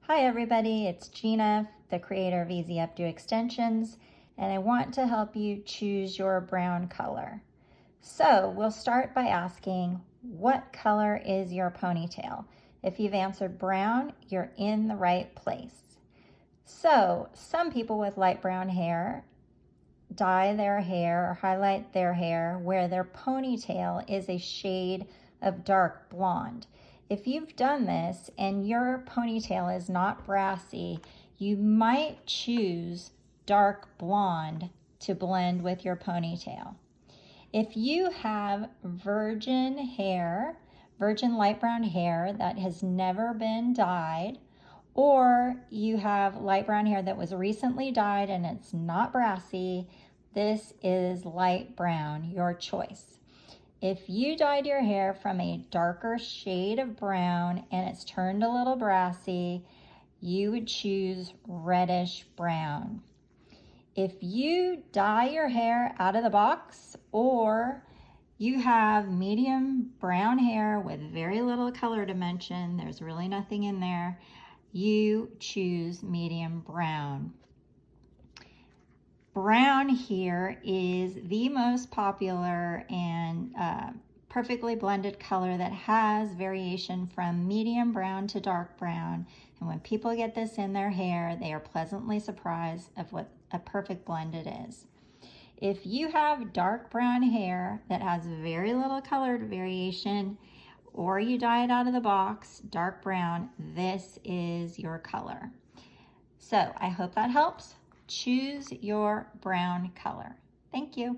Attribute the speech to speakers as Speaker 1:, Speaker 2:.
Speaker 1: Hi everybody, it's Gina, the creator of Easy Updo Extensions, and I want to help you choose your brown color. So we'll start by asking, what color is your ponytail? If you've answered brown, you're in the right place. So some people with light brown hair dye their hair or highlight their hair where their ponytail is a shade of dark blonde. If you've done this and your ponytail is not brassy, you might choose dark blonde to blend with your ponytail. If you have virgin hair, virgin light brown hair that has never been dyed, or you have light brown hair that was recently dyed and it's not brassy, this is light brown, your choice. If you dyed your hair from a darker shade of brown and it's turned a little brassy, you would choose reddish brown. If you dye your hair out of the box, or you have medium brown hair with very little color dimension, there's really nothing in there, you choose medium brown. Brown here is the most popular and perfectly blended color that has variation from medium brown to dark brown. And when people get this in their hair, they are pleasantly surprised of what a perfect blend it is. If you have dark brown hair that has very little color variation, or you dye it out of the box, dark brown, this is your color. So I hope that helps. Choose your brown color. Thank you.